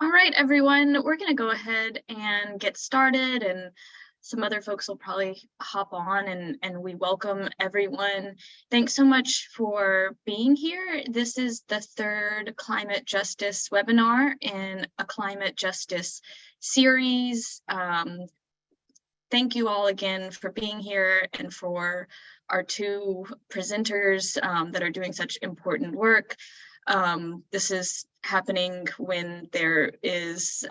All right, everyone, we're going to go ahead and get started, and some other folks will probably hop on, and we welcome everyone. Thanks so much for being here. This is the third climate justice webinar in a climate justice series. Thank you all again for being here and for our two presenters that are doing such important work. This is happening when there is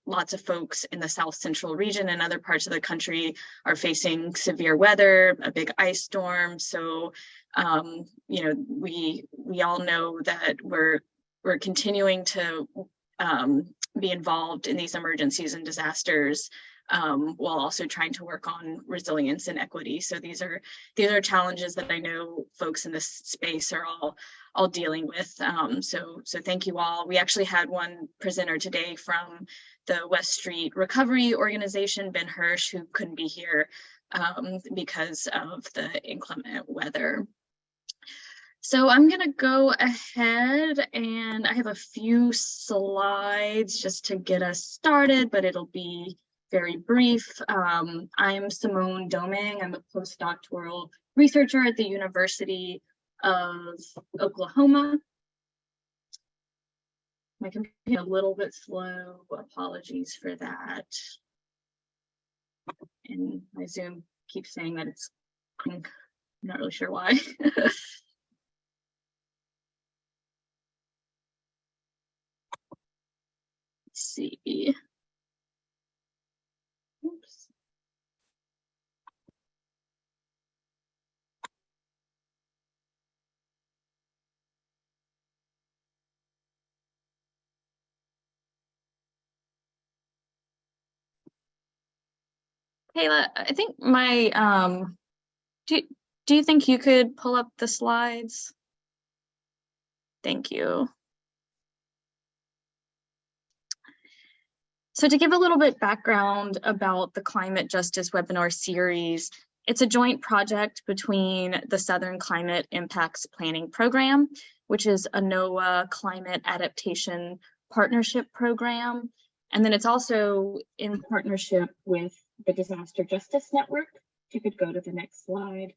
lots of folks in the South Central region and other parts of the country are facing severe weather, a big ice storm. So, you know, we all know that we're continuing to be involved in these emergencies and disasters, while also trying to work on resilience and equity. So these are challenges that I know folks in this space are all dealing with. So thank you all. We actually had one presenter today from the West Street Recovery Organization, Ben Hirsch, who couldn't be here because of the inclement weather. So I'm going to go ahead, and I have a few slides just to get us started, but it'll be very brief. I'm Simone Domingue. I'm a postdoctoral researcher at the University of Oklahoma. My computer a little bit slow. Apologies for that. And my Zoom keeps saying that it's, I'm not really sure why. Let's see. Oops. Kayla, I think my do you think you could pull up the slides? Thank you. So to give a little bit background about the Climate Justice webinar series, it's a joint project between the Southern Climate Impacts Planning Program, which is a NOAA Climate Adaptation Partnership Program. And then it's also in partnership with the Disaster Justice Network. If you could go to the next slide.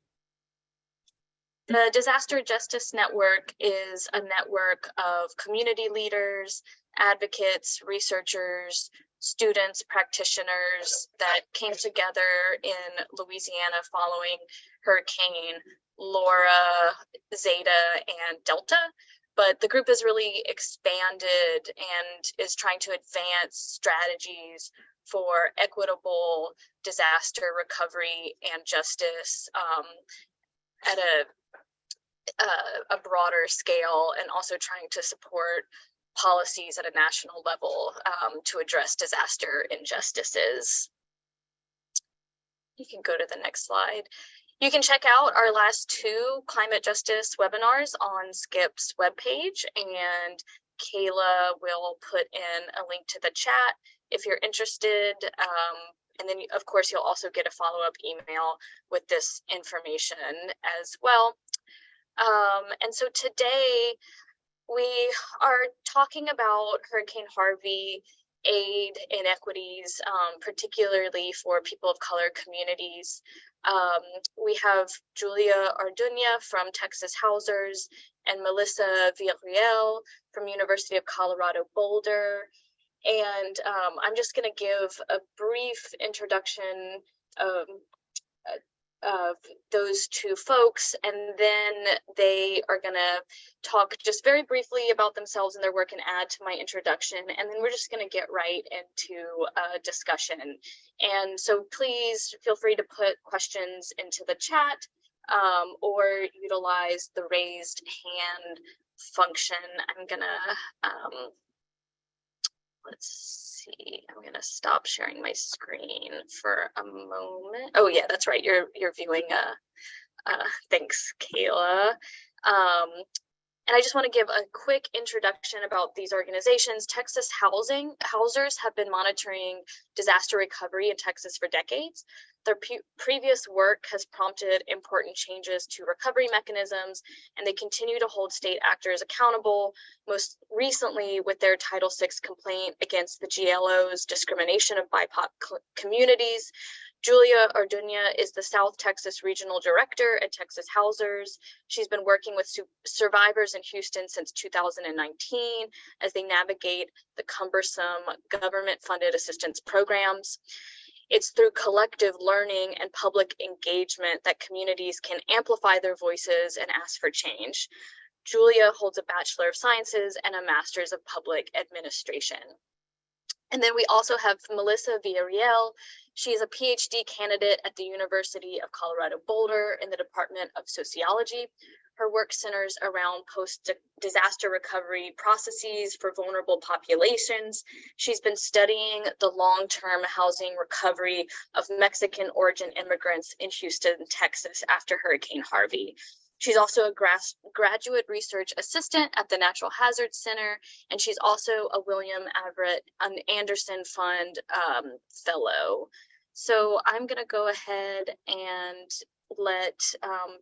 The Disaster Justice Network is a network of community leaders, advocates, researchers, students, practitioners that came together in Louisiana following Hurricane Laura, Zeta, and Delta. But the group has really expanded and is trying to advance strategies for equitable disaster recovery and justice at a broader scale, and also trying to support policies at a national level to address disaster injustices. You can go to the next slide. You can check out our last two climate justice webinars on SCIPP's webpage, and Kayla will put in a link to the chat if you're interested. And then, of course, you'll also get a follow-up email with this information as well. And so today we are talking about Hurricane Harvey aid inequities, particularly for people of color communities. We have Julia Arduña from Texas Housers and Melissa Villarreal from University of Colorado Boulder. And I'm just going to give a brief introduction of those two folks, and then they are going to talk just very briefly about themselves and their work and add to my introduction, and then we're just going to get right into a discussion. And so please feel free to put questions into the chat or utilize the raised hand function. I'm gonna let's see, I'm gonna stop sharing my screen for a moment. Oh yeah, that's right, you're viewing thanks, Kayla. And I just want to give a quick introduction about these organizations. Texas Housers have been monitoring disaster recovery in Texas for decades. Their previous work has prompted important changes to recovery mechanisms, and they continue to hold state actors accountable, most recently with their Title VI complaint against the GLO's discrimination of BIPOC communities. Julia Orduña is the South Texas Regional Director at Texas Housers. She's been working with survivors in Houston since 2019 as they navigate the cumbersome government-funded assistance programs. It's through collective learning and public engagement that communities can amplify their voices and ask for change. Julia holds a Bachelor of Sciences and a Master's of Public Administration. And then we also have Melissa Villarreal. She's a PhD candidate at the University of Colorado Boulder in the Department of Sociology. Her work centers around post-disaster recovery processes for vulnerable populations. She's been studying the long-term housing recovery of Mexican origin immigrants in Houston, Texas after Hurricane Harvey. She's also a graduate research assistant at the Natural Hazards Center, and she's also a William Anderson Fund fellow. So I'm going to go ahead and let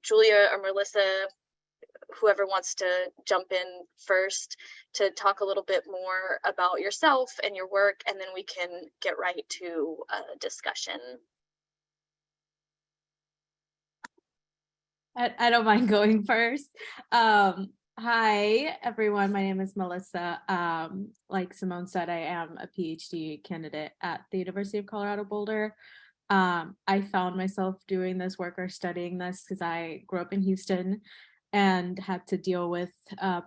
Julia or Melissa, whoever wants to jump in first, to talk a little bit more about yourself and your work, and then we can get right to a discussion. I don't mind going first. Hi, everyone. My name is Melissa. Like Simone said, I am a PhD candidate at the University of Colorado Boulder. I found myself doing this work or studying this because I grew up in Houston and had to deal with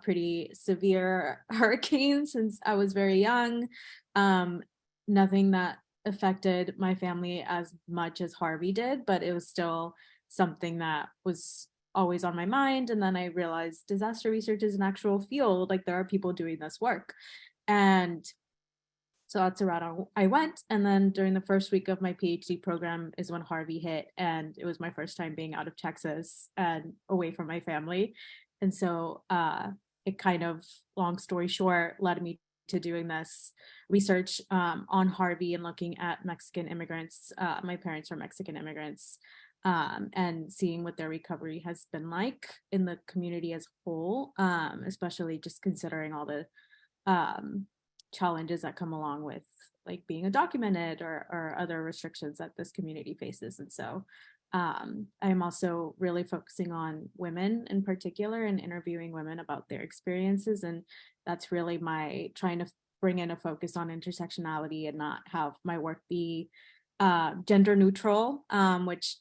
pretty severe hurricanes since I was very young. Nothing that affected my family as much as Harvey did, but it was still something that was always on my mind. And then I realized disaster research is an actual field, like there are people doing this work. And so that's the route I went. And then during the first week of my PhD program is when Harvey hit, and it was my first time being out of Texas and away from my family. And so it kind of, long story short, led me to doing this research on Harvey and looking at Mexican immigrants. My parents are Mexican immigrants. And seeing what their recovery has been like in the community as a whole, especially just considering all the challenges that come along with like being undocumented or other restrictions that this community faces. And so I'm also really focusing on women in particular and interviewing women about their experiences. And that's really my trying to bring in a focus on intersectionality and not have my work be gender neutral, which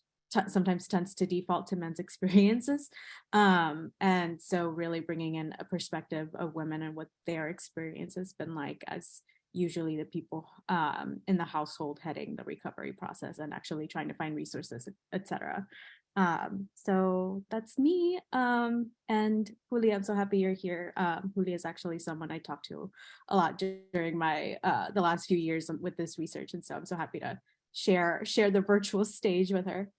sometimes tends to default to men's experiences. And so really bringing in a perspective of women and what their experience has been like as usually the people in the household heading the recovery process and actually trying to find resources, etc. So that's me. And Julia, I'm so happy you're here. Julia is actually someone I talked to a lot during my the last few years with this research. And so I'm so happy to share the virtual stage with her.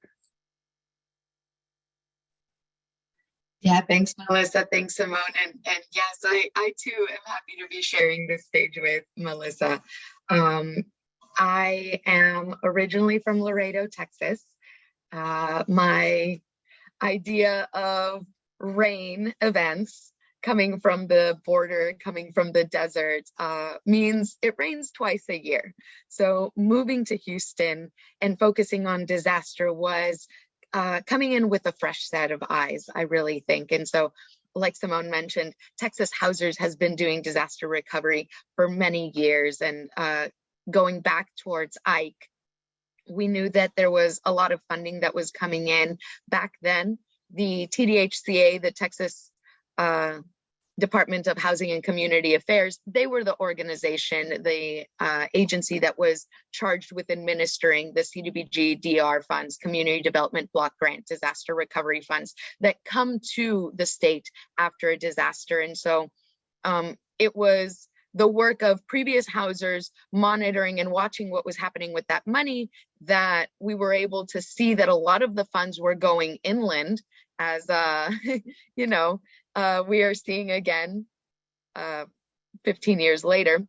Yeah, thanks, Melissa. Thanks, Simone. And yes, I too am happy to be sharing this stage with Melissa. I am originally from Laredo, Texas. My idea of rain events coming from the border, coming from the desert, means it rains twice a year. So moving to Houston and focusing on disaster was coming in with a fresh set of eyes, I really think. And so, like Simone mentioned, Texas Housers has been doing disaster recovery for many years. And going back towards Ike, we knew that there was a lot of funding that was coming in. Back then, the TDHCA, the Texas Department of Housing and Community Affairs, they were the organization, the agency that was charged with administering the CDBG DR funds, Community Development Block Grant Disaster Recovery Funds that come to the state after a disaster. And so it was the work of previous housers monitoring and watching what was happening with that money that we were able to see that a lot of the funds were going inland as, you know, we are seeing again 15 years later.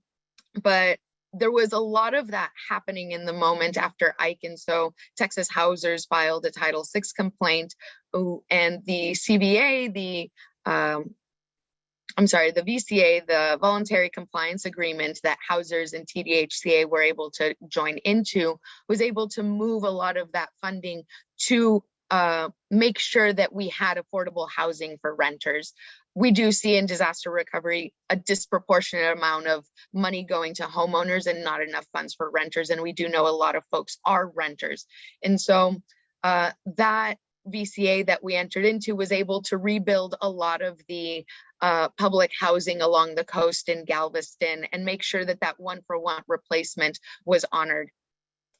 But there was a lot of that happening in the moment after Ike. And so Texas Housers filed a Title VI complaint, and the CBA, the VCA, the Voluntary Compliance Agreement that Housers and TDHCA were able to join into, was able to move a lot of that funding to make sure that we had affordable housing for renters. We do see in disaster recovery a disproportionate amount of money going to homeowners and not enough funds for renters. And we do know a lot of folks are renters. And so that VCA that we entered into was able to rebuild a lot of the public housing along the coast in Galveston and make sure that that one-for-one replacement was honored.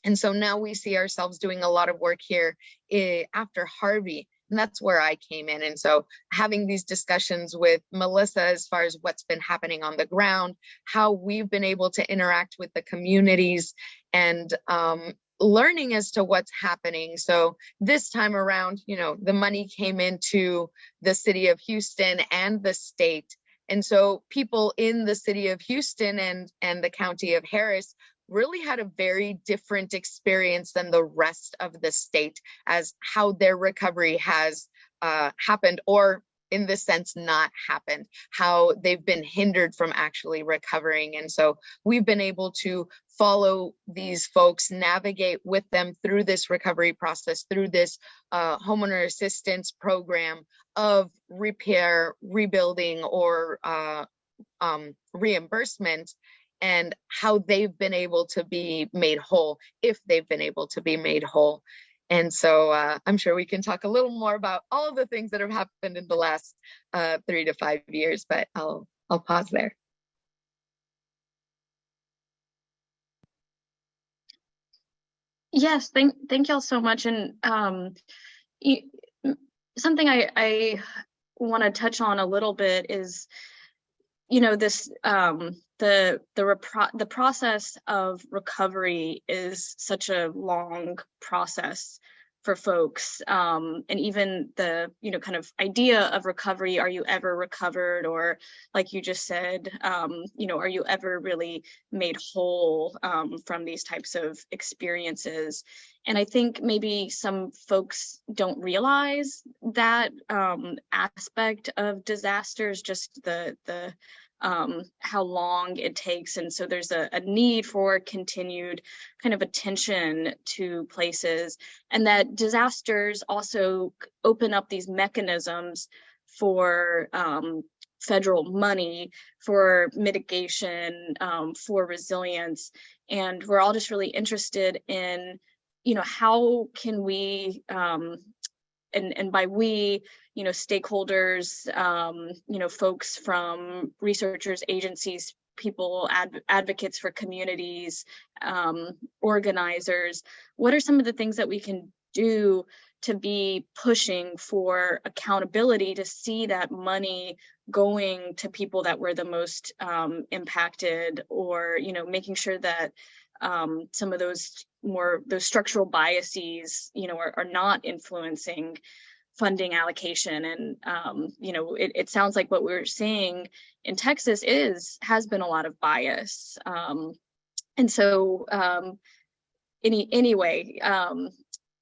And so now we see ourselves doing a lot of work here after Harvey, and that's where I came in. And so having these discussions with Melissa as far as what's been happening on the ground, how we've been able to interact with the communities, and learning as to what's happening. So this time around, the money came into the city of Houston and the state. And so people in the city of Houston and the county of Harris really had a very different experience than the rest of the state as how their recovery has happened, or in this sense not happened, how they've been hindered from actually recovering. And so we've been able to follow these folks, navigate with them through this recovery process, through this homeowner assistance program of repair, rebuilding, or reimbursement, and how they've been able to be made whole, if they've been able to be made whole. And so I'm sure we can talk a little more about all of the things that have happened in the last 3 to 5 years, but I'll pause there. Yes, thank y'all so much. And something I want to touch on a little bit is, this the process of recovery is such a long process for folks, and even the kind of idea of recovery, are you ever recovered, or like you just said, are you ever really made whole from these types of experiences? And I think maybe some folks don't realize that aspect of disasters, just the how long it takes. And so there's a need for continued kind of attention to places, and that disasters also open up these mechanisms for federal money, for mitigation, for resilience. And we're all just really interested in, how can we, and by we, stakeholders, folks from researchers, agencies, people, advocates for communities, organizers, what are some of the things that we can do to be pushing for accountability, to see that money going to people that were the most impacted, or, making sure that some of those structural biases, are not influencing funding allocation. And it sounds like what we're seeing in Texas has been a lot of bias. And so anyway,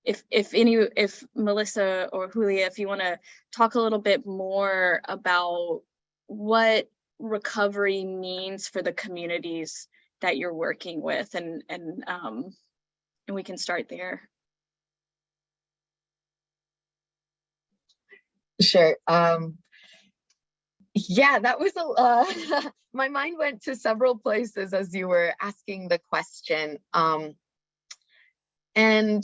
if Melissa or Julia, if you want to talk a little bit more about what recovery means for the communities that you're working with, and we can start there. Sure. Yeah, that was my mind went to several places as you were asking the question. And,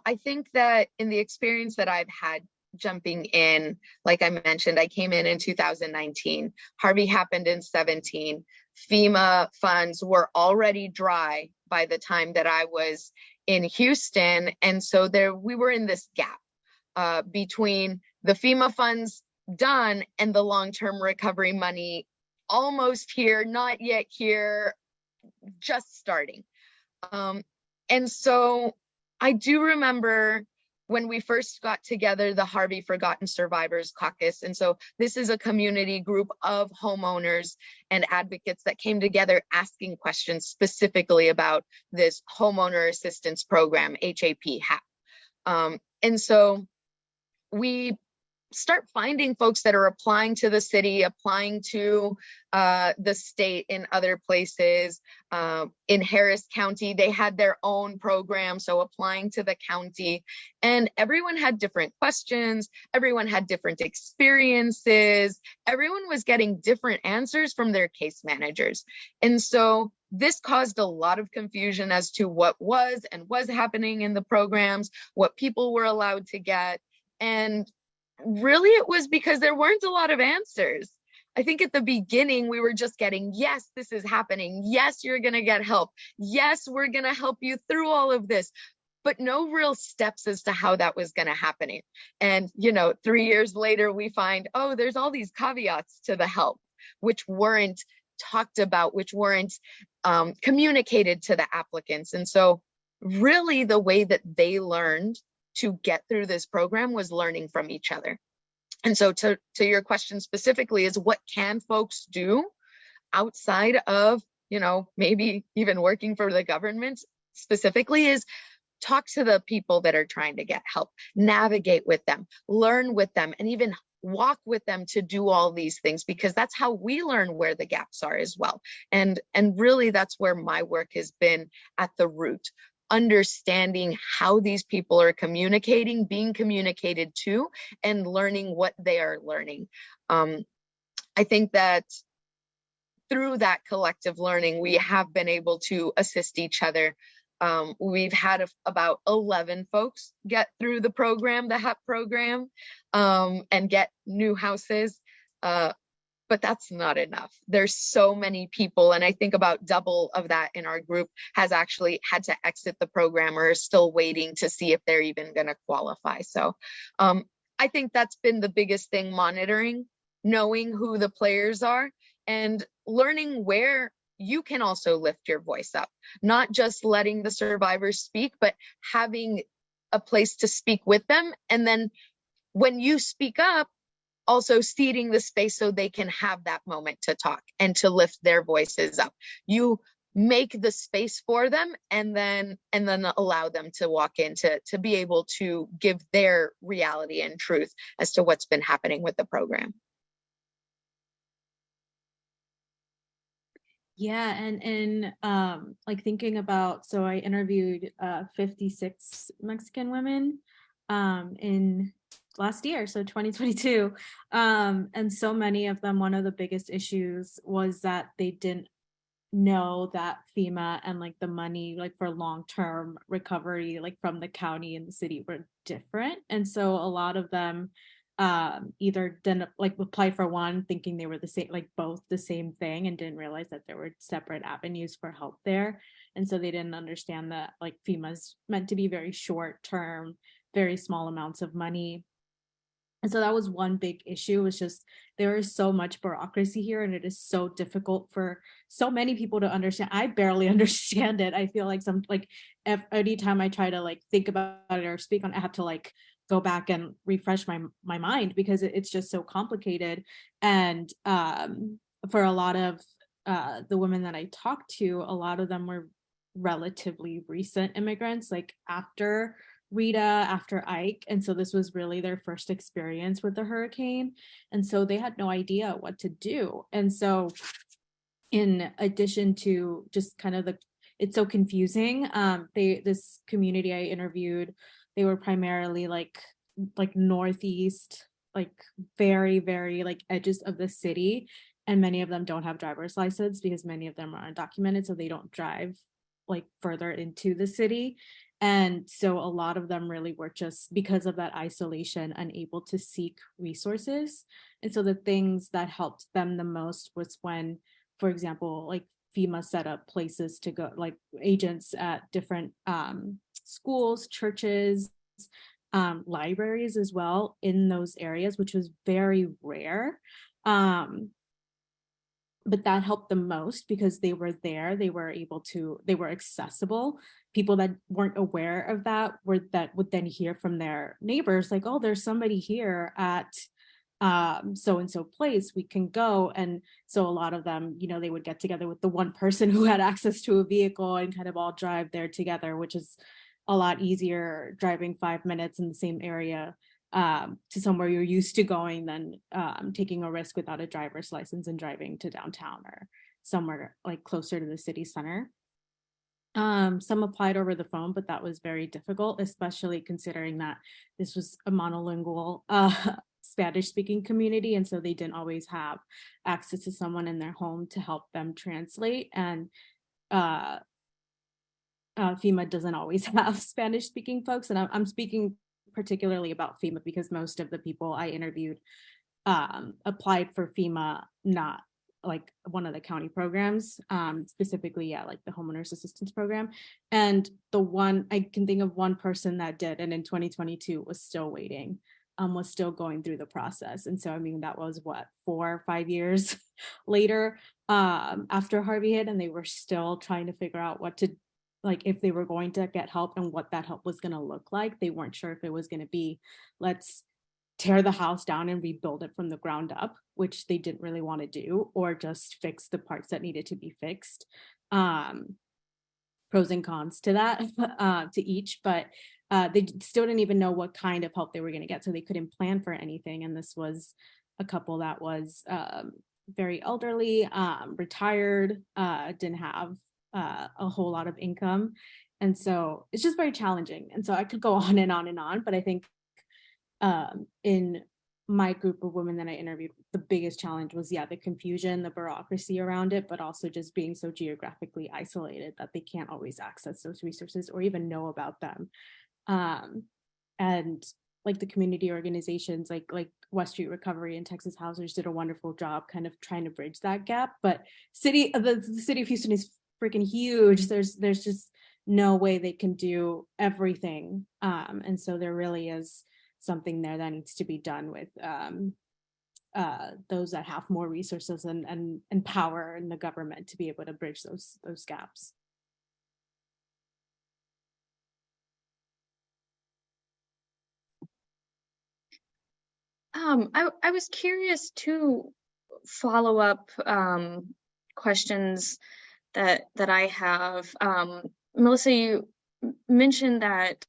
I think that in the experience that I've had jumping in, like I mentioned, I came in 2019. Harvey happened in 17. FEMA funds were already dry by the time that I was in Houston. And so we were in this gap between the FEMA funds done and the long-term recovery money almost here, not yet here, just starting. And so I do remember when we first got together, the Harvey Forgotten Survivors Caucus. And so this is a community group of homeowners and advocates that came together asking questions specifically about this homeowner assistance program, HAP. And so we start finding folks that are applying to the city, applying to the state in other places. In Harris County, they had their own program, so applying to the county. And everyone had different questions, everyone had different experiences, everyone was getting different answers from their case managers. And so this caused a lot of confusion as to what was and was happening in the programs, what people were allowed to get. And really, it was because there weren't a lot of answers. I think at the beginning, we were just getting, yes, this is happening. Yes, you're going to get help. Yes, we're going to help you through all of this. But no real steps as to how that was going to happen. And, 3 years later, we find, oh, there's all these caveats to the help, which weren't talked about, which weren't communicated to the applicants. And so really the way that they learned to get through this program was learning from each other. And so to your question specifically is, what can folks do outside of, maybe even working for the government specifically, is talk to the people that are trying to get help, navigate with them, learn with them, and even walk with them to do all these things, because that's how we learn where the gaps are as well. And really that's where my work has been at the root. Understanding how these people are communicating, being communicated to, and learning what they are learning. I think that through that collective learning, we have been able to assist each other. We've had about 11 folks get through the program, the HAP program, and get new houses. But that's not enough. There's so many people, and I think about double of that in our group has actually had to exit the program or are still waiting to see if they're even going to qualify. So I think that's been the biggest thing, monitoring, knowing who the players are, and learning where you can also lift your voice up, not just letting the survivors speak, but having a place to speak with them. And then when you speak up, also seeding the space so they can have that moment to talk and to lift their voices up. You make the space for them and then allow them to walk in to be able to give their reality and truth as to what's been happening with the program. Yeah, and like thinking about, so I interviewed 56 Mexican women in last year, so 2022, and so many of them, one of the biggest issues was that they didn't know that FEMA and like the money like for long-term recovery like from the county and the city were different. And so a lot of them either didn't like apply for one thinking they were the same, like both the same thing, and didn't realize that there were separate avenues for help there. And so they didn't understand that like FEMA's meant to be very short term, very small amounts of money. And so that was one big issue, was just there is so much bureaucracy here, and it is so difficult for so many people to understand. I barely understand it. I feel like anytime I try to like think about it or speak on it, I have to like go back and refresh my mind, because it's just so complicated. And for a lot of the women that I talked to, a lot of them were relatively recent immigrants, like after Rita, after Ike. And so this was really their first experience with the hurricane. And so they had no idea what to do. And so in addition to just kind of it's so confusing. This community I interviewed, they were primarily like northeast, like very, very like edges of the city. And many of them don't have driver's license because many of them are undocumented. So they don't drive like further into the city. And so a lot of them really were just, because of that isolation, unable to seek resources. And so the things that helped them the most was when, for example, like FEMA set up places to go, like agents at different schools, churches, libraries as well in those areas, which was very rare. but that helped the most because they were there, they were accessible. People that weren't aware of that would then hear from their neighbors like, oh, there's somebody here at so and so place, we can go. And so a lot of them, they would get together with the one person who had access to a vehicle and kind of all drive there together, which is a lot easier driving 5 minutes in the same area to somewhere you're used to going than taking a risk without a driver's license and driving to downtown or somewhere like closer to the city center. Some applied over the phone, but that was very difficult, especially considering that this was a monolingual Spanish speaking community. And so they didn't always have access to someone in their home to help them translate. And FEMA doesn't always have Spanish speaking folks. And I'm speaking particularly about FEMA because most of the people I interviewed applied for FEMA, not like one of the county programs, specifically, like the homeowners assistance program. And I can think of one person that did, and in 2022 was still waiting, was still going through the process. And so, I mean, that was 4 or 5 years later after Harvey hit, and they were still trying to figure out what to, like, if they were going to get help and what that help was going to look like. They weren't sure if it was going to be, let's tear the house down and rebuild it from the ground up, which they didn't really want to do, or just fix the parts that needed to be fixed. Pros and cons to that, to each, but they still didn't even know what kind of help they were going to get, so they couldn't plan for anything. And this was a couple that was very elderly, retired, didn't have a whole lot of income. And so it's just very challenging. And so I could go on and on and on, but I think in my group of women that I interviewed, the biggest challenge was, the confusion, the bureaucracy around it, but also just being so geographically isolated that they can't always access those resources or even know about them. And like the community organizations like West Street Recovery and Texas Housers did a wonderful job kind of trying to bridge that gap. But the city of Houston is freaking huge. There's just no way they can do everything. And so there really is something there that needs to be done with those that have more resources and power in the government to be able to bridge those gaps. I was curious to follow up questions that I have. Melissa, you mentioned that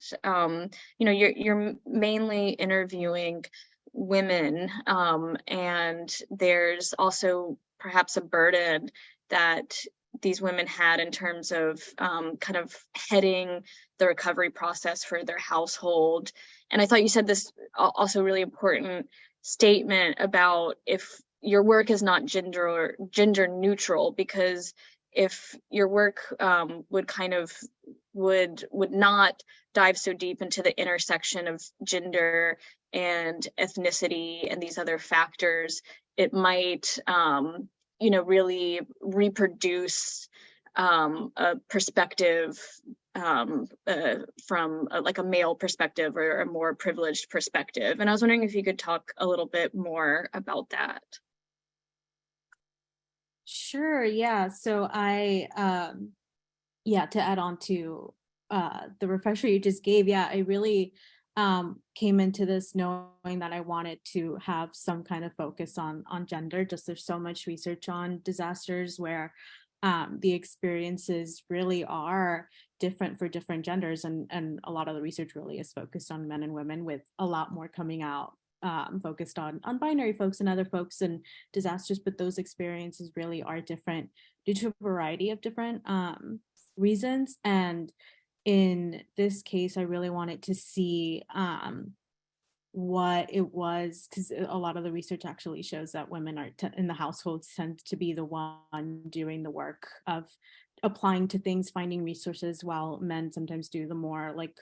you're mainly interviewing women, and there's also perhaps a burden that these women had in terms of kind of heading the recovery process for their household. And I thought you said this also really important statement about if your work is not gender neutral, because if your work would not dive so deep into the intersection of gender and ethnicity and these other factors, it might really reproduce a perspective from like a male perspective or a more privileged perspective. And I was wondering if you could talk a little bit more about that. Sure, yeah. So I to add on to the refresher you just gave, I really came into this knowing that I wanted to have some kind of focus on gender. Just there's so much research on disasters where the experiences really are different for different genders, and a lot of the research really is focused on men and women, with a lot more coming out focused on binary folks and other folks and disasters. But those experiences really are different due to a variety of different reasons. And in this case, I really wanted to see what it was, because a lot of the research actually shows that women are in the households tend to be the one doing the work of applying to things, finding resources, while men sometimes do the more like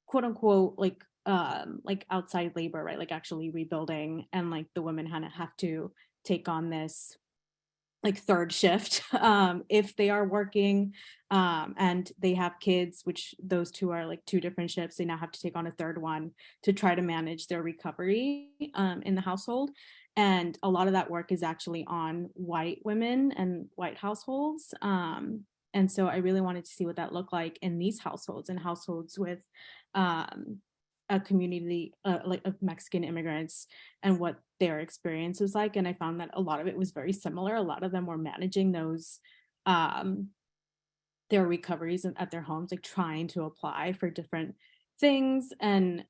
quote unquote like outside labor, right? Like actually rebuilding, and like the women kind of have to take on this like third shift if they are working and they have kids, which those two are like two different shifts. They now have to take on a third one to try to manage their recovery in the household. And a lot of that work is actually on white women and white households. And so I really wanted to see what that looked like in these households, and households with a community like of Mexican immigrants, and what their experience was like. And I found that a lot of it was very similar. A lot of them were managing those their recoveries at their homes, like trying to apply for different things. And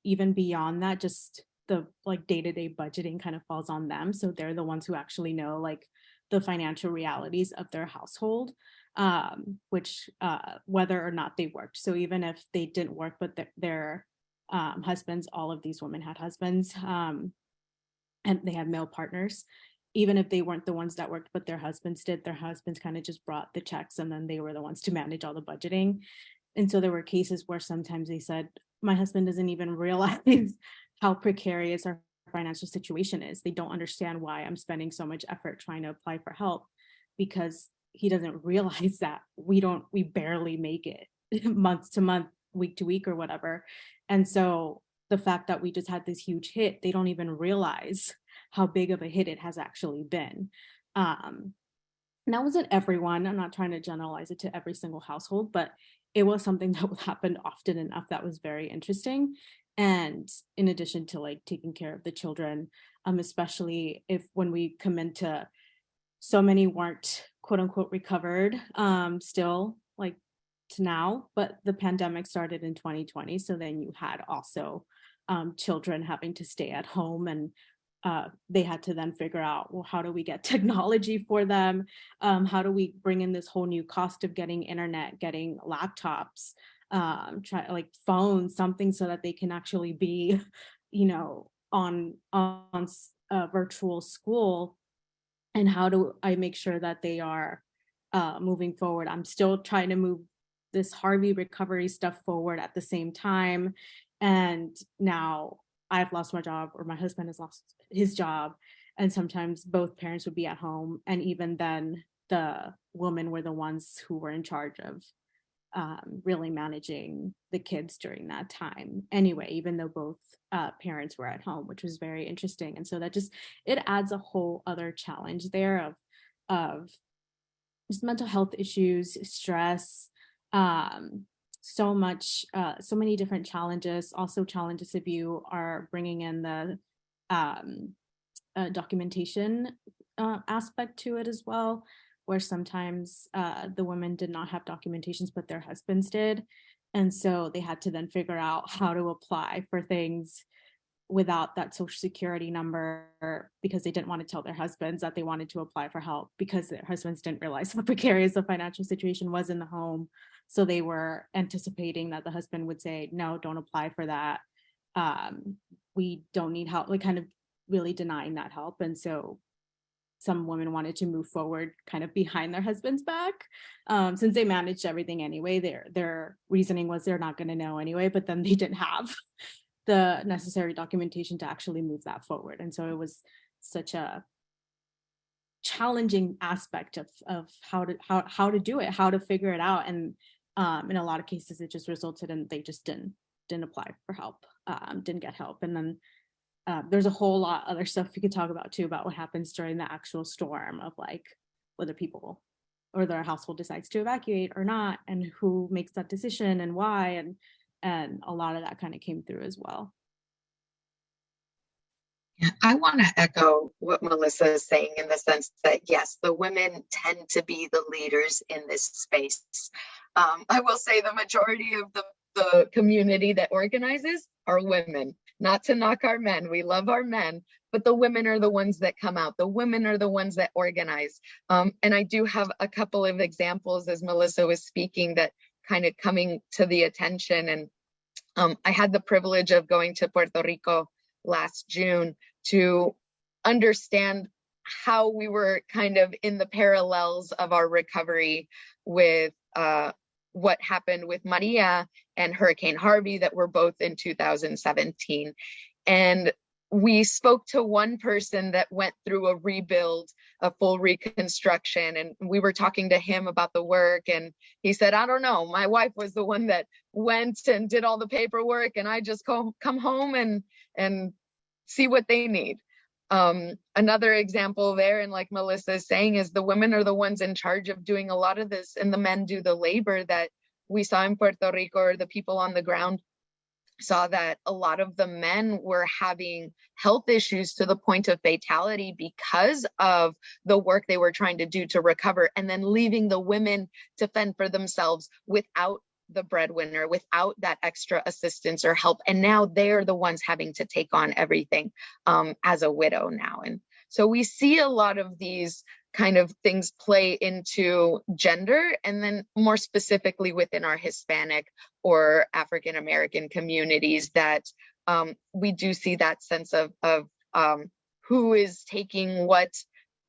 even beyond that, just the like day-to-day budgeting kind of falls on them. So they're the ones who actually know like the financial realities of their household, which whether or not they worked. So even if they didn't work, but their husbands, all of these women had husbands, and they had male partners. Even if they weren't the ones that worked, but their husbands did, their husbands kind of just brought the checks, and then they were the ones to manage all the budgeting. And so there were cases where sometimes they said, my husband doesn't even realize how precarious our financial situation is. They don't understand why I'm spending so much effort trying to apply for help, because he doesn't realize that we barely make it month to month, week to week, or whatever. And so the fact that we just had this huge hit, they don't even realize how big of a hit it has actually been. And that wasn't everyone. I'm not trying to generalize it to every single household, but it was something that happened often enough that was very interesting. And in addition to like taking care of the children, especially if when we come into, so many weren't quote unquote recovered still like to now, but the pandemic started in 2020. So then you had also children having to stay at home, and they had to then figure out, well, how do we get technology for them? How do we bring in this whole new cost of getting internet, getting laptops, try like phones, something so that they can actually be, on virtual school? And how do I make sure that they are moving forward? I'm still trying to move this Harvey recovery stuff forward at the same time. And now I've lost my job, or my husband has lost his job. And sometimes both parents would be at home. And even then, the women were the ones who were in charge of really managing the kids during that time. Anyway, even though both parents were at home, which was very interesting. And so that just, it adds a whole other challenge there of just mental health issues, stress, so many different challenges. Also challenges if you are bringing in the documentation aspect to it as well, where sometimes the women did not have documentations, but their husbands did. And so they had to then figure out how to apply for things without that social security number, because they didn't want to tell their husbands that they wanted to apply for help, because their husbands didn't realize how precarious the financial situation was in the home. So they were anticipating that the husband would say, no, don't apply for that. We don't need help, like kind of really denying that help. And so some women wanted to move forward kind of behind their husband's back, since they managed everything anyway. Their reasoning was they're not going to know anyway, but then they didn't have the necessary documentation to actually move that forward. And so it was such a challenging aspect of how to do it, how to figure it out. And in a lot of cases, it just resulted in they just didn't apply for help, didn't get help. And then there's a whole lot other stuff we could talk about too, about what happens during the actual storm, of like whether people or their household decides to evacuate or not, and who makes that decision and why. And a lot of that kind of came through as well. Yeah, I want to echo what Melissa is saying, in the sense that, yes, the women tend to be the leaders in this space. I will say the majority of the community that organizes are women. Not to knock our men, we love our men, but the women are the ones that come out. The women are the ones that organize. And I do have a couple of examples as Melissa was speaking that kind of coming to the attention. And I had the privilege of going to Puerto Rico last June to understand how we were kind of in the parallels of our recovery with what happened with Maria and Hurricane Harvey, that were both in 2017. And we spoke to one person that went through a rebuild, a full reconstruction, and we were talking to him about the work, and he said, I don't know, my wife was the one that went and did all the paperwork, and I just come home and see what they need. Another example there, and like Melissa is saying, is the women are the ones in charge of doing a lot of this, and the men do the labor. That we saw in Puerto Rico, or the people on the ground saw that a lot of the men were having health issues to the point of fatality because of the work they were trying to do to recover, and then leaving the women to fend for themselves without the breadwinner, without that extra assistance or help. And now they're the ones having to take on everything as a widow now. And so we see a lot of these kind of things play into gender, and then more specifically within our Hispanic or African American communities, that we do see that sense of who is taking what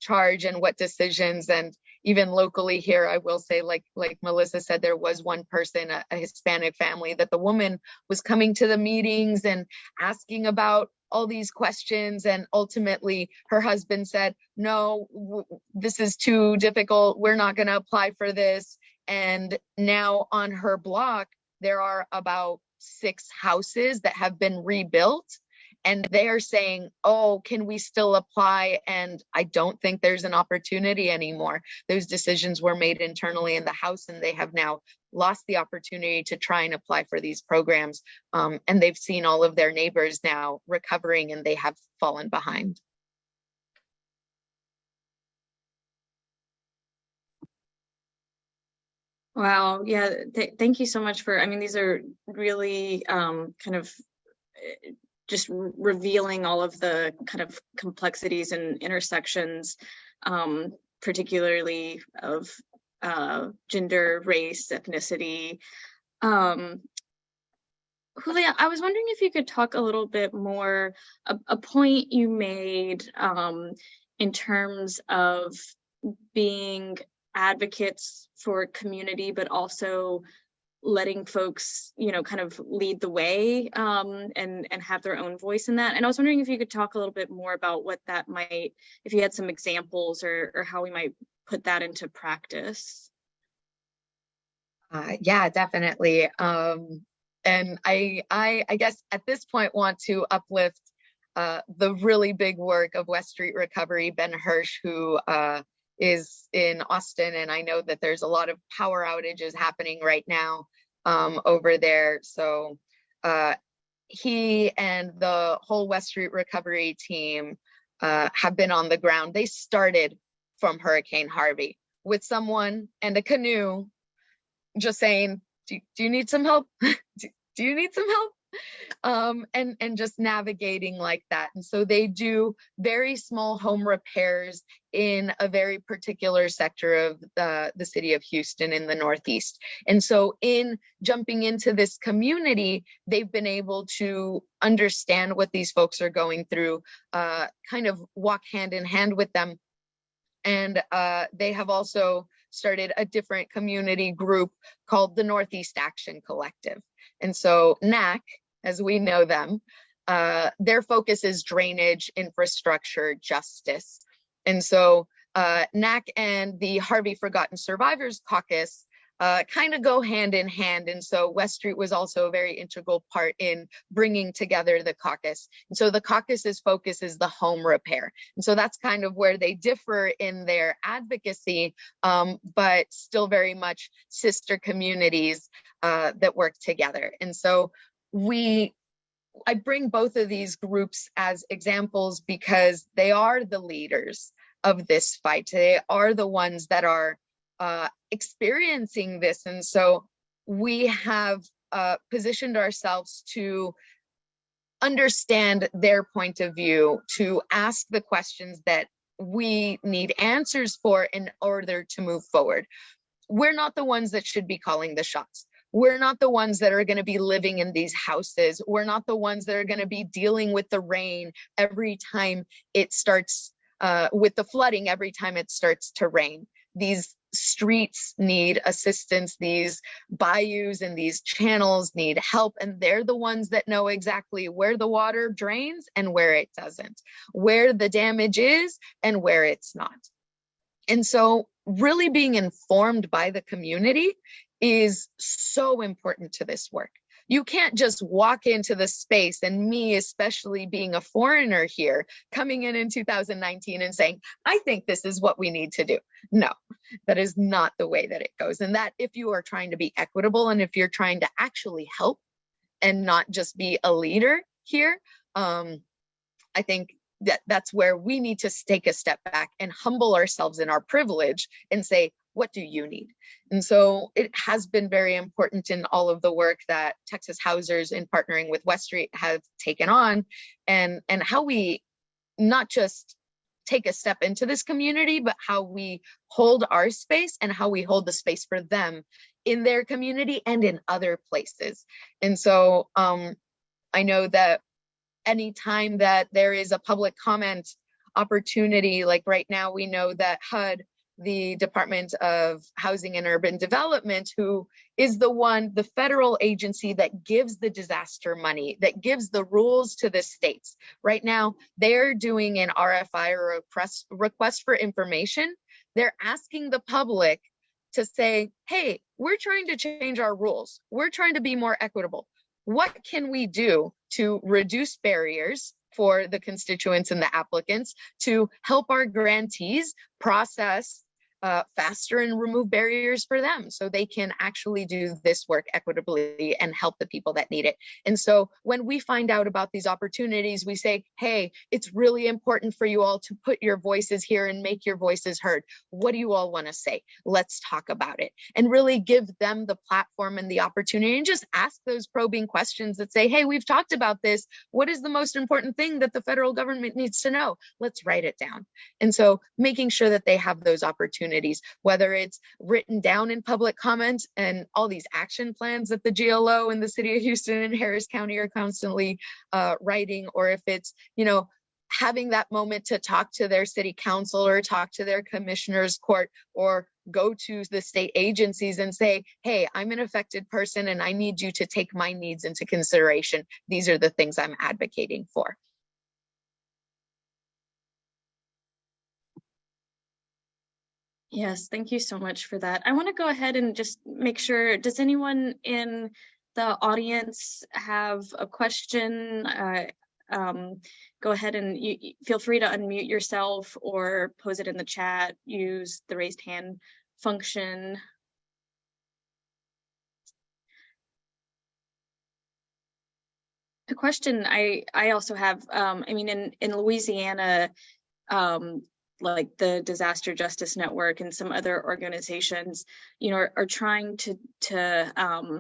charge and what decisions. And even locally here, I will say, like Melissa said, there was one person, a Hispanic family, that the woman was coming to the meetings and asking about all these questions. And ultimately her husband said, no, this is too difficult. We're not going to apply for this. And now on her block, there are about 6 houses that have been rebuilt. And they're saying, oh, can we still apply? And I don't think there's an opportunity anymore. Those decisions were made internally in the house, and they have now lost the opportunity to try and apply for these programs. And they've seen all of their neighbors now recovering, and they have fallen behind. Wow. Yeah. Thank you so much for, I mean, these are really kind of just revealing all of the kind of complexities and intersections, particularly of gender, race, ethnicity. Julia, I was wondering if you could talk a little bit more, a point you made in terms of being advocates for community, but also letting folks, you know, kind of lead the way and have their own voice in that. And I was wondering if you could talk a little bit more about what that might, if you had some examples or how we might put that into practice. Yeah, definitely. And I guess at this point want to uplift the really big work of West Street Recovery, Ben Hirsch, who is in Austin. And I know that there's a lot of power outages happening right now over there. So he and the whole West Street Recovery team have been on the ground. They started from Hurricane Harvey with someone and a canoe just saying, do you need some help? Do you need some help? And just navigating like that. And so they do very small home repairs in a very particular sector of the city of Houston in the Northeast. And so in jumping into this community, they've been able to understand what these folks are going through, kind of walk hand in hand with them. And they have also started a different community group called the Northeast Action Collective. And so NAC, as we know them, their focus is drainage, infrastructure, justice. And so NAC and the Harvey Forgotten Survivors Caucus kind of go hand in hand. And so West Street was also a very integral part in bringing together the caucus. And so the caucus's focus is the home repair. And so that's kind of where they differ in their advocacy, but still very much sister communities that work together. And so I bring both of these groups as examples because they are the leaders of this fight. They are the ones that are experiencing this. And so we have positioned ourselves to understand their point of view, to ask the questions that we need answers for in order to move forward. We're not the ones that should be calling the shots. We're not the ones that are going to be living in these houses. We're not the ones that are going to be dealing with the rain every time it starts, with the flooding every time it starts to rain. These streets need assistance. These bayous and these channels need help. And they're the ones that know exactly where the water drains and where it doesn't, where the damage is and where it's not. And so really being informed by the community is so important to this work. You can't just walk into the space, and me, especially being a foreigner here, coming in 2019 and saying, I think this is what we need to do. No, that is not the way that it goes. And that if you are trying to be equitable and if you're trying to actually help and not just be a leader here, I think that's where we need to take a step back and humble ourselves in our privilege and say, what do you need? And so it has been very important in all of the work that Texas Housers in partnering with West Street have taken on, and how we not just take a step into this community, but how we hold our space and how we hold the space for them in their community and in other places. And so I know that anytime that there is a public comment opportunity, like right now, we know that HUD, the Department of Housing and Urban Development, who is the federal agency that gives the disaster money, that gives the rules to the states. Right now, they're doing an RFI, or a request for information. They're asking the public to say, hey, we're trying to change our rules. We're trying to be more equitable. What can we do to reduce barriers for the constituents and the applicants, to help our grantees process faster and remove barriers for them so they can actually do this work equitably and help the people that need it? And so when we find out about these opportunities, we say, hey, it's really important for you all to put your voices here and make your voices heard. What do you all want to say? Let's talk about it, and really give them the platform and the opportunity, and just ask those probing questions that say, hey, we've talked about this. What is the most important thing that the federal government needs to know? Let's write it down. And so making sure that they have those opportunities, whether it's written down in public comment and all these action plans that the GLO and the city of Houston and Harris County are constantly writing, or if it's, having that moment to talk to their city council or talk to their commissioner's court, or go to the state agencies and say, hey, I'm an affected person and I need you to take my needs into consideration. These are the things I'm advocating for. Yes, thank you so much for that. I want to go ahead and just make sure, does anyone in the audience have a question? Go ahead and feel free to unmute yourself or pose it in the chat. Use the raised hand function. A question I also have, I mean, in Louisiana, like the Disaster Justice Network and some other organizations, are trying to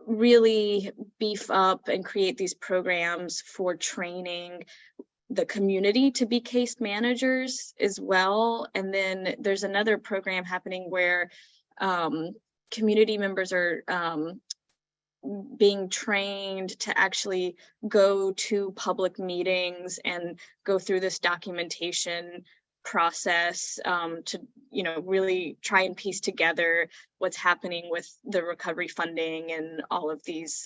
really beef up and create these programs for training the community to be case managers as well. And then there's another program happening where community members are being trained to actually go to public meetings and go through this documentation process to really try and piece together what's happening with the recovery funding and all of these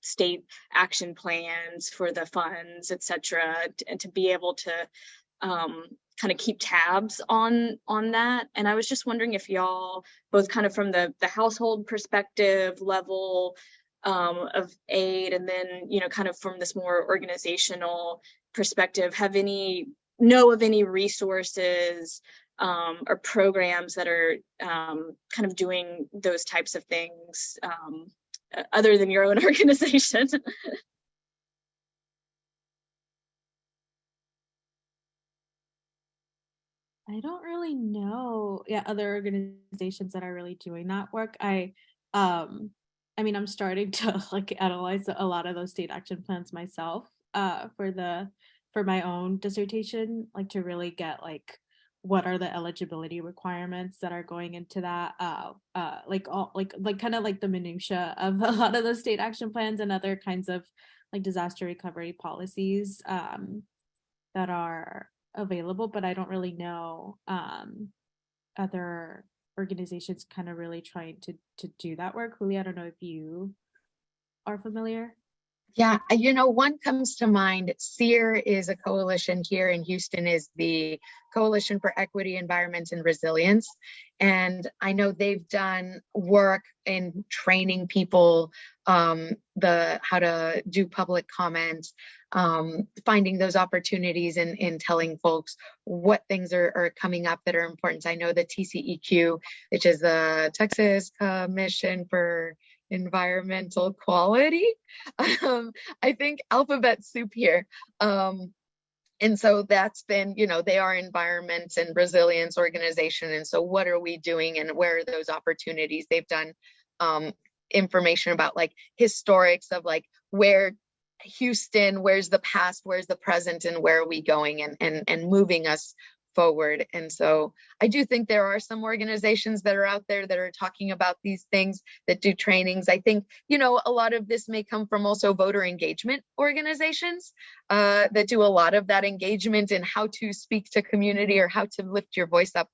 state action plans for the funds, etc., and to be able to kind of keep tabs on that. And I was just wondering if y'all, both kind of from the household perspective level of aid, and then kind of from this more organizational perspective, know of any resources or programs that are kind of doing those types of things other than your own organization? I don't really know. Yeah, other organizations that are really doing that work. I mean, I'm starting to analyze a lot of those state action plans myself for my own dissertation, to really get what are the eligibility requirements that are going into that, kind of the minutia of a lot of those state action plans and other kinds of disaster recovery policies that are available. But I don't really know other organizations kind of really trying to do that work. Julie, I don't know if you are familiar. Yeah, one comes to mind. SEER is a coalition here in Houston, is the Coalition for Equity, Environment, and Resilience. And I know they've done work in training people how to do public comment, finding those opportunities in telling folks what things are coming up that are important. I know the TCEQ, which is the Texas Commission for Environmental Quality. I think alphabet soup here. And so that's been, they are environment and resilience organization. And so what are we doing and where are those opportunities? They've done information about like historics of like where Houston, where's the past, where's the present, and where are we going, and moving us forward. And so I do think there are some organizations that are out there that are talking about these things, that do trainings. I think, a lot of this may come from also voter engagement organizations that do a lot of that engagement in how to speak to community or how to lift your voice up.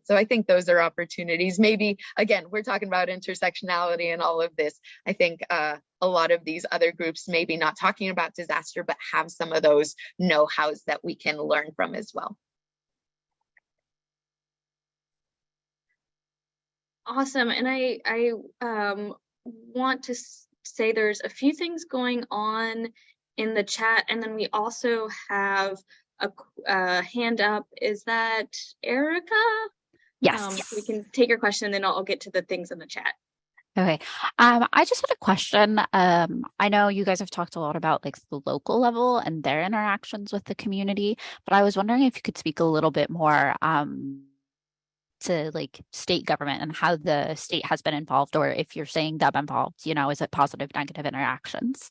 So I think those are opportunities. Maybe, again, we're talking about intersectionality and all of this. I think a lot of these other groups maybe not talking about disaster, but have some of those know-hows that we can learn from as well. Awesome. And I want to say there's a few things going on in the chat, and then we also have a hand up. Is that Erica? Yes. We can take your question, and then I'll get to the things in the chat. Okay. I just had a question. I know you guys have talked a lot about like the local level and their interactions with the community, but I was wondering if you could speak a little bit more to like state government and how the state has been involved, or if you're saying them involved, is it positive, negative interactions?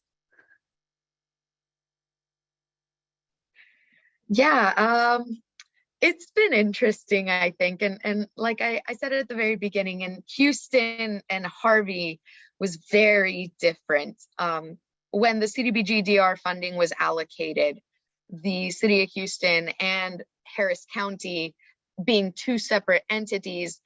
Yeah, it's been interesting, I think. And like I said at the very beginning, in Houston and Harvey was very different. When the CDBG-DR funding was allocated, the city of Houston and Harris County, being two separate entities,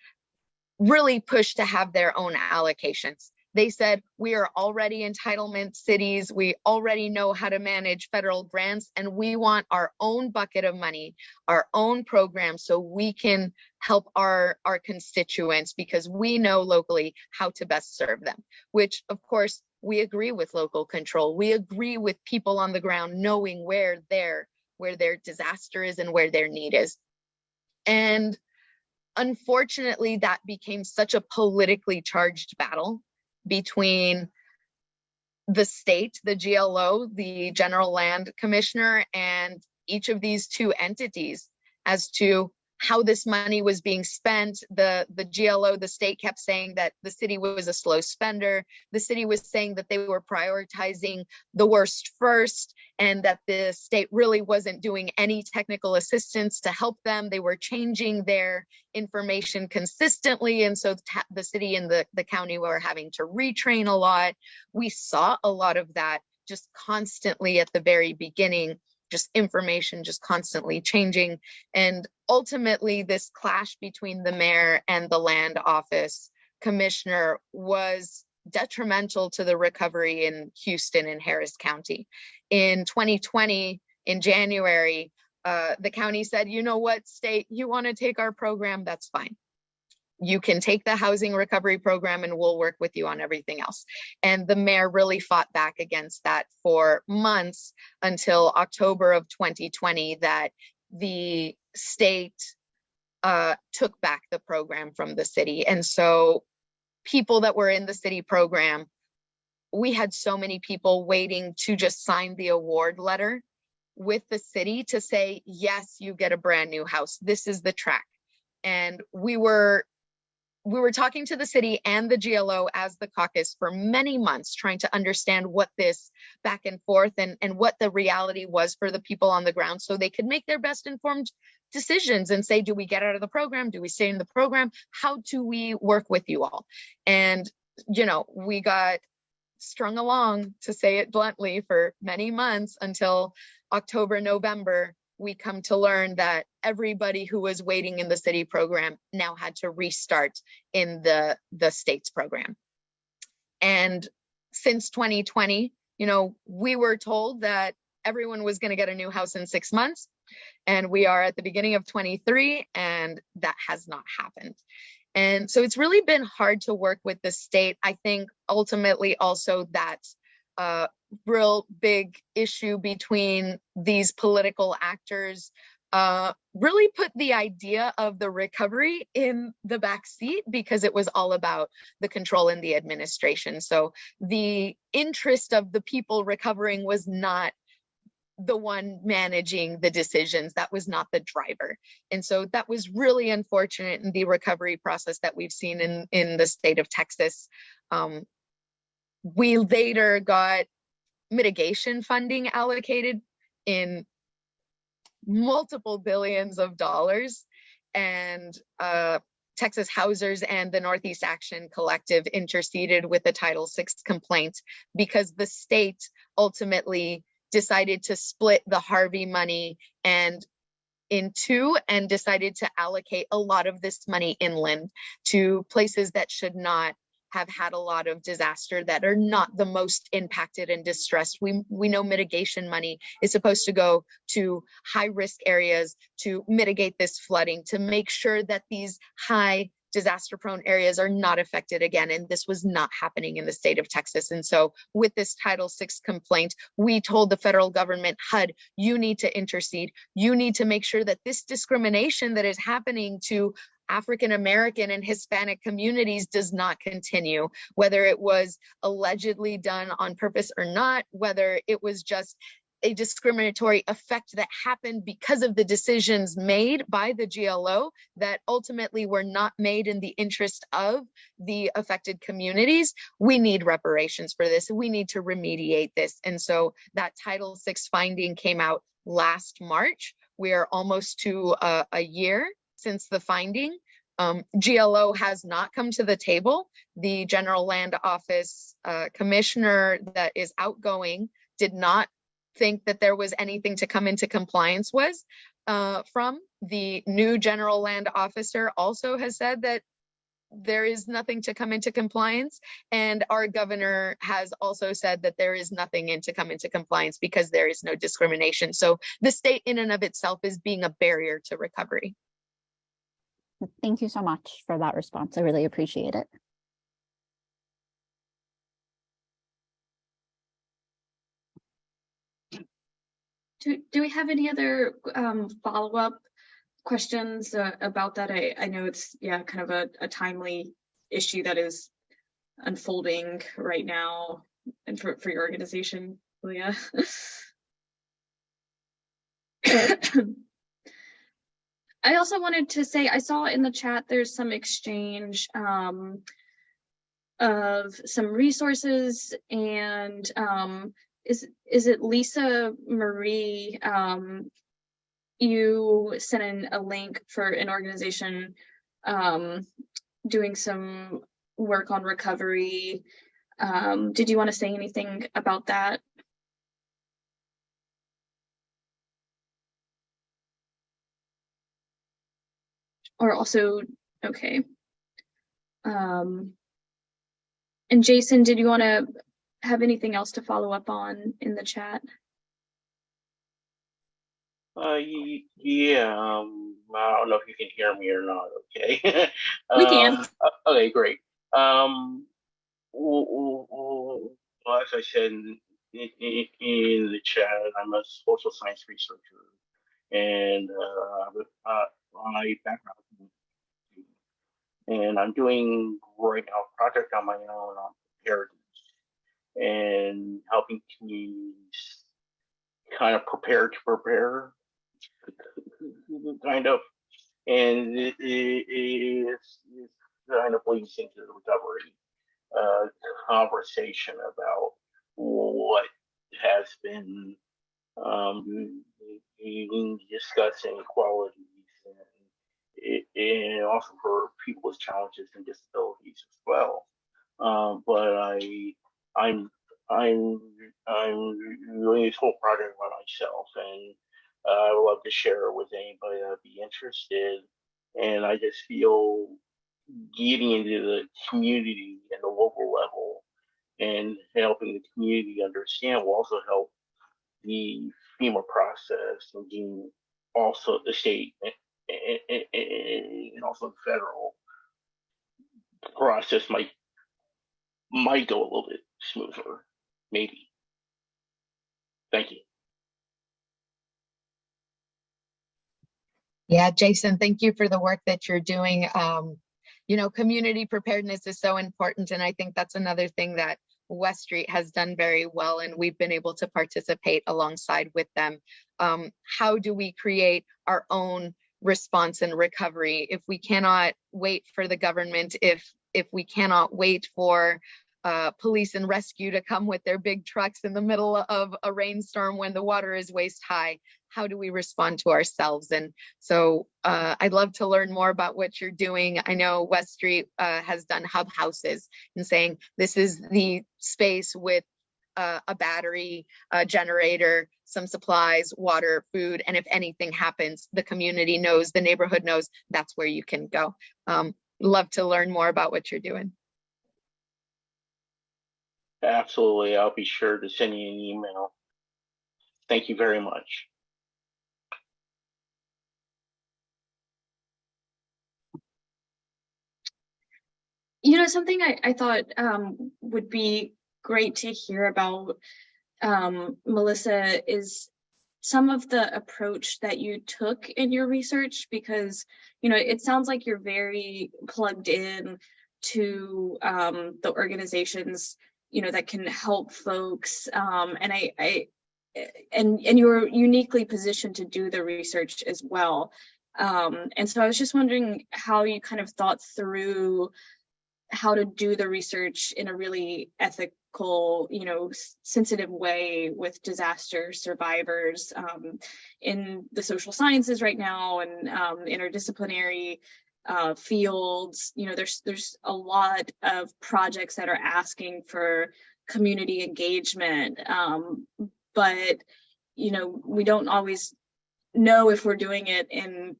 really pushed to have their own allocations. They said, we are already entitlement cities. We already know how to manage federal grants, and we want our own bucket of money, our own program, so we can help our constituents, because we know locally how to best serve them, which of course we agree with local control. We agree with people on the ground knowing where their disaster is and where their need is. And unfortunately, that became such a politically charged battle between the state, the GLO, the General Land Commissioner, and each of these two entities as to how this money was being spent. The GLO, the state, kept saying that the city was a slow spender. The city was saying that they were prioritizing the worst first, and that the state really wasn't doing any technical assistance to help them. They were changing their information consistently, and so the city and the county were having to retrain a lot. We saw a lot of that just constantly at the very beginning, just information just constantly changing. And ultimately, this clash between the mayor and the land office commissioner was detrimental to the recovery in Houston and Harris County. In 2020, in January, the county said, you know what, state, you want to take our program? That's fine. You can take the housing recovery program and we'll work with you on everything else. And the mayor really fought back against that for months, until October of 2020, that the state took back the program from the city. And so people that were in the city program, we had so many people waiting to just sign the award letter with the city to say, yes, you get a brand new house. This is the track. And we were talking to the city and the GLO as the caucus for many months, trying to understand what this back and forth and what the reality was for the people on the ground, so they could make their best informed decisions and say, do we get out of the program? Do we stay in the program? How do we work with you all? And, we got strung along, to say it bluntly, for many months, until October, November, we come to learn that everybody who was waiting in the city program now had to restart in the state's program. And since 2020, we were told that everyone was going to get a new house in 6 months, and we are at the beginning of 23, and that has not happened. And so it's really been hard to work with the state. I think ultimately also that real big issue between these political actors really put the idea of the recovery in the back seat, because it was all about the control and the administration. So the interest of the people recovering was not the one managing the decisions. That was not the driver. And so that was really unfortunate in the recovery process that we've seen in the state of Texas. We later got mitigation funding allocated in multiple billions of dollars, and Texas Housers and the Northeast Action Collective interceded with the Title VI complaint because the state ultimately decided to split the Harvey money in two, and decided to allocate a lot of this money inland to places that should not have had a lot of disaster, that are not the most impacted and distressed. We know mitigation money is supposed to go to high risk areas to mitigate this flooding, to make sure that these high disaster prone areas are not affected again. And this was not happening in the state of Texas. And so with this Title VI complaint, we told the federal government, HUD, you need to intercede. You need to make sure that this discrimination that is happening to African American and Hispanic communities does not continue, whether it was allegedly done on purpose or not, whether it was just a discriminatory effect that happened because of the decisions made by the GLO that ultimately were not made in the interest of the affected communities. We need reparations for this. We need to remediate this. And so that Title VI finding came out last March. We are almost to a year since the finding. GLO has not come to the table. The General Land Office commissioner that is outgoing did not think that there was anything to come into compliance with. From the new General Land Officer also has said that there is nothing to come into compliance, and our governor has also said that there is nothing to come into compliance because there is no discrimination. So the state in and of itself is being a barrier to recovery. Thank you so much for that response. I really appreciate it. Do we have any other follow-up questions about that? I know it's kind of a timely issue that is unfolding right now, and for your organization, Leah. I also wanted to say, I saw in the chat there's some exchange of some resources, and is it Lisa Marie? You sent in a link for an organization doing some work on recovery. Did you want to say anything about that? Or also, okay. And Jason, did you want to have anything else to follow up on in the chat? Yeah, I don't know if you can hear me or not, okay? We can. Okay, great. Well, as I said in the chat, I'm a social science researcher, and my background, and I'm doing right now a project on my own on preparedness and helping communities kind of prepare to prepare, kind of, and it kind of bleeds into the recovery conversation about what has been discussed inequalities and also for people with challenges and disabilities as well. But I'm doing this whole project by myself, and I would love to share it with anybody that would be interested. And I just feel getting into the community and the local level and helping the community understand will also help the FEMA process and getting also the state and also the federal process might go a little bit smoother, maybe. Thank you. Yeah, Jason, thank you for the work that you're doing. Community preparedness is so important. And I think that's another thing that West Street has done very well, and we've been able to participate alongside with them. How do we create our own response and recovery if we cannot wait for the government, if we cannot wait for police and rescue to come with their big trucks in the middle of a rainstorm when the water is waist high? How do we respond to ourselves? And so I'd love to learn more about what you're doing. I know West Street has done hub houses and saying this is the space with a battery, a generator, some supplies, water, food. And if anything happens, the community knows, the neighborhood knows that's where you can go. Love to learn more about what you're doing. Absolutely. I'll be sure to send you an email. Thank you very much. Something I thought would be great to hear about, Melissa, is some of the approach that you took in your research, because, it sounds like you're very plugged in to the organizations, that can help folks. And you're uniquely positioned to do the research as well. And so I was just wondering how you kind of thought through how to do the research in a really ethical, sensitive way with disaster survivors in the social sciences right now, and interdisciplinary fields. There's a lot of projects that are asking for community engagement, but we don't always know if we're doing it in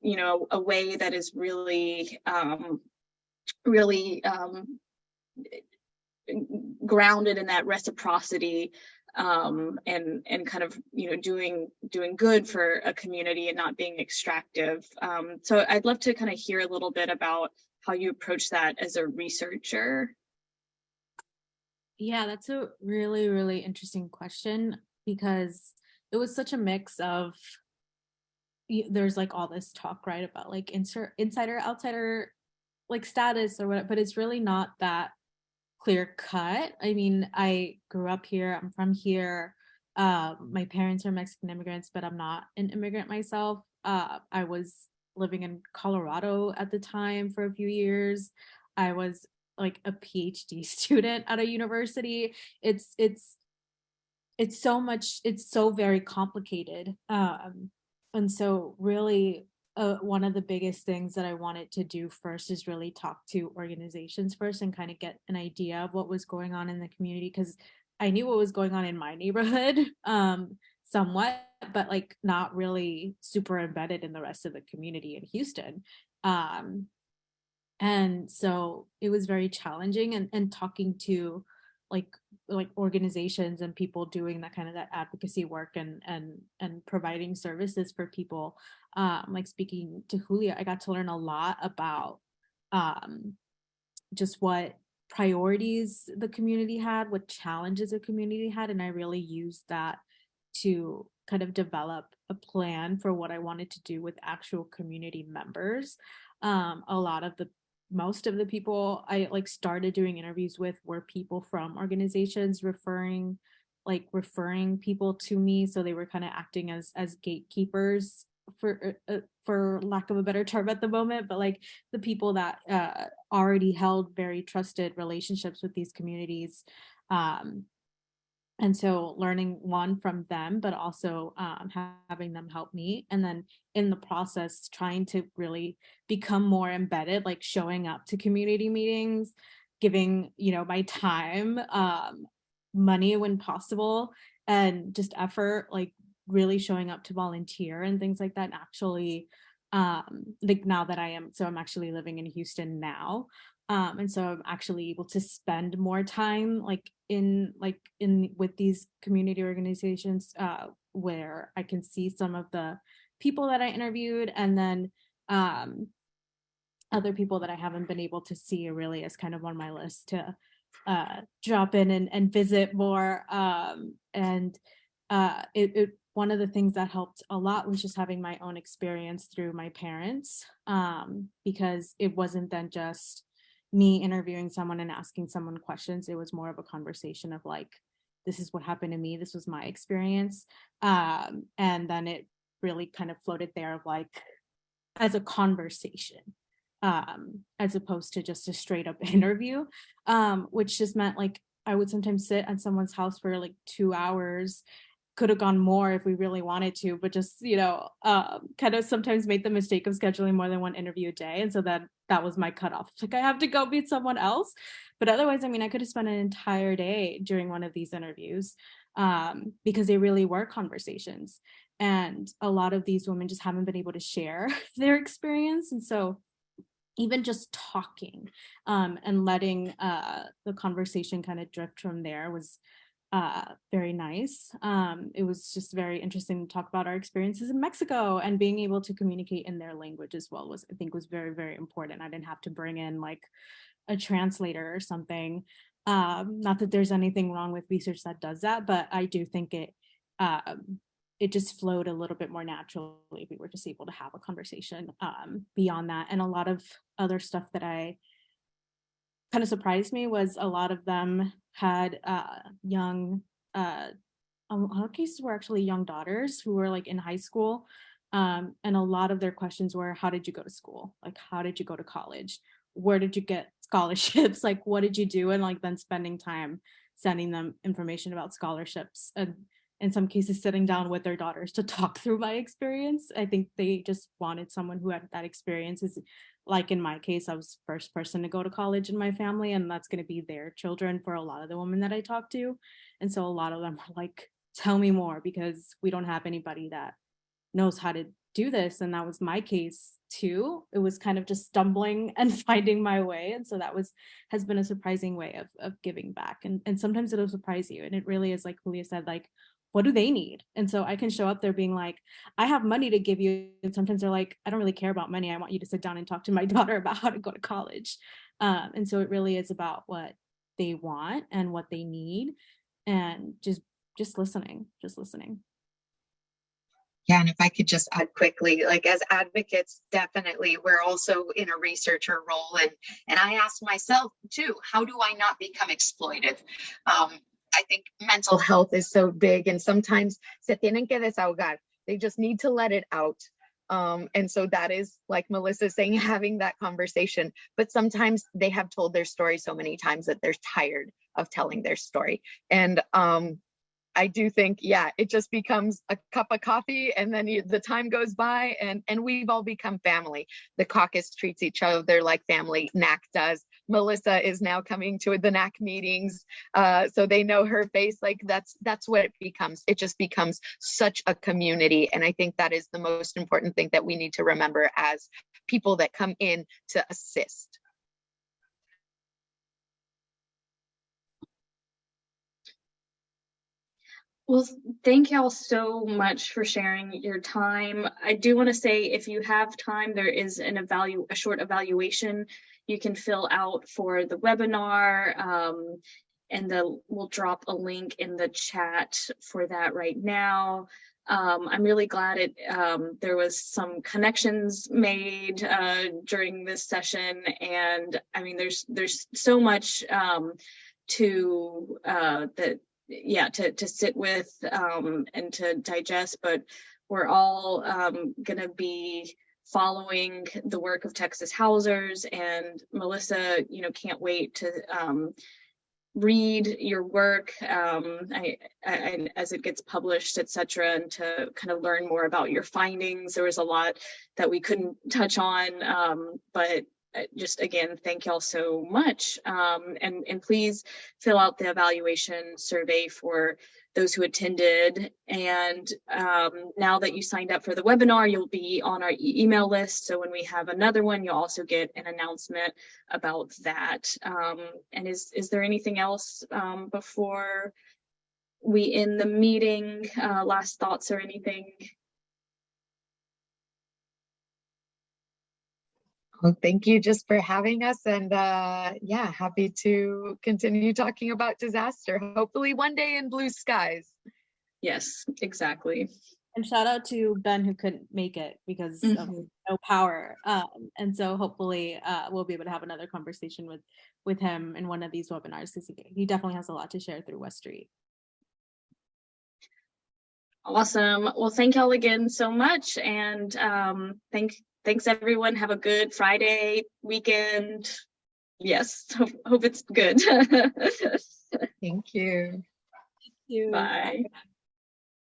a way that is really grounded in that reciprocity, and kind of doing good for a community and not being extractive. So I'd love to kind of hear a little bit about how you approach that as a researcher. Yeah, that's a really, really interesting question, because it was such a mix of, there's like all this talk, right, about like insider, outsider, like status or whatever, but it's really not that clear cut. I mean, I grew up here, I'm from here. My parents are Mexican immigrants, but I'm not an immigrant myself. I was living in Colorado at the time for a few years. I was like a PhD student at a university. It's so much, it's so very complicated. And so really, one of the biggest things that I wanted to do first is really talk to organizations first and kind of get an idea of what was going on in the community, because I knew what was going on in my neighborhood somewhat, but like not really super embedded in the rest of the community in Houston. And so it was very challenging, and talking to like organizations and people doing that kind of that advocacy work and providing services for people. Like speaking to Julia, I got to learn a lot about just what priorities the community had, what challenges the community had, and I really used that to kind of develop a plan for what I wanted to do with actual community members. Most of the people I like started doing interviews with were people from organizations referring people to me. So they were kind of acting as gatekeepers, for lack of a better term at the moment, but like the people that already held very trusted relationships with these communities. And so learning one from them, but also having them help me. And then in the process, trying to really become more embedded, like showing up to community meetings, giving, my time, money when possible, and just effort, like really showing up to volunteer and things like that, and actually like now that I'm actually living in Houston now. And so I'm actually able to spend more time in with these community organizations where I can see some of the people that I interviewed, and then other people that I haven't been able to see really is kind of on my list to drop in and visit more. And one of the things that helped a lot was just having my own experience through my parents, because it wasn't then just me interviewing someone and asking someone questions. It was more of a conversation of like, this is what happened to me, this was my experience. And then it really kind of floated there of like as a conversation, as opposed to just a straight up interview, which just meant like I would sometimes sit at someone's house for like 2 hours. Could have gone more if we really wanted to, but just, kind of sometimes made the mistake of scheduling more than one interview a day. And so that was my cutoff. Like, I have to go meet someone else. But otherwise, I mean, I could have spent an entire day during one of these interviews, because they really were conversations. And a lot of these women just haven't been able to share their experience. And so even just talking and letting the conversation kind of drift from there was very nice. It was just very interesting to talk about our experiences in Mexico, and being able to communicate in their language as well I think was very, very important. I didn't have to bring in like a translator or something. Not that there's anything wrong with research that does that, but I do think it just flowed a little bit more naturally. We were just able to have a conversation beyond that. And a lot of other stuff that I kind of surprised me was a lot of them had young, a lot of cases were actually young daughters who were like in high school. And a lot of their questions were, how did you go to school? Like, how did you go to college? Where did you get scholarships? Like, what did you do? And like then spending time sending them information about scholarships, and in some cases sitting down with their daughters to talk through my experience. I think they just wanted someone who had that experience. Like in my case, I was the first person to go to college in my family, and that's going to be their children for a lot of the women that I talked to. And so a lot of them were like, tell me more, because we don't have anybody that knows how to do this. And that was my case too. It was kind of just stumbling and finding my way. And so that has been a surprising way of giving back. And sometimes it'll surprise you. And it really is, like Julia said, like, what do they need? And so I can show up there being like, I have money to give you. And sometimes they're like, I don't really care about money. I want you to sit down and talk to my daughter about how to go to college. And so it really is about what they want and what they need, and just listening. Yeah, and if I could just add quickly, like as advocates, definitely we're also in a researcher role, and I asked myself too, how do I not become exploitive? I think mental health is so big, and sometimes se tienen que desahogar. They just need to let it out. And so that is, like Melissa saying, having that conversation. But sometimes they have told their story so many times that they're tired of telling their story. And I do think, yeah, it just becomes a cup of coffee, and then the time goes by, and we've all become family. The caucus treats each other like family. NAC does. Melissa is now coming to the NAC meetings, so they know her face. Like that's what it becomes. It just becomes such a community, and I think that is the most important thing that we need to remember as people that come in to assist. Well, thank y'all so much for sharing your time. I do want to say, if you have time, there is a short evaluation you can fill out for the webinar, and we'll drop a link in the chat for that right now. I'm really glad there was some connections made during this session, and I mean, there's so much to sit with and to digest, but we're all going to be following the work of Texas Housers, and Melissa, can't wait to read your work as it gets published, etc., and to kind of learn more about your findings. There was a lot that we couldn't touch on, but just again, thank y'all so much. And please fill out the evaluation survey for those who attended. And now that you signed up for the webinar, you'll be on our email list. So when we have another one, you'll also get an announcement about that. And is there anything else before we end the meeting? Last thoughts or anything? Well, thank you just for having us, and yeah, happy to continue talking about disaster, hopefully one day in blue skies. Yes, exactly. And shout out to Ben who couldn't make it because of no power. And so hopefully we'll be able to have another conversation with him in one of these webinars, because he definitely has a lot to share through West Street. Awesome. Well, thank y'all again so much, and thanks everyone. Have a good Friday weekend. Yes, hope it's good. Thank you. Thank you. Bye.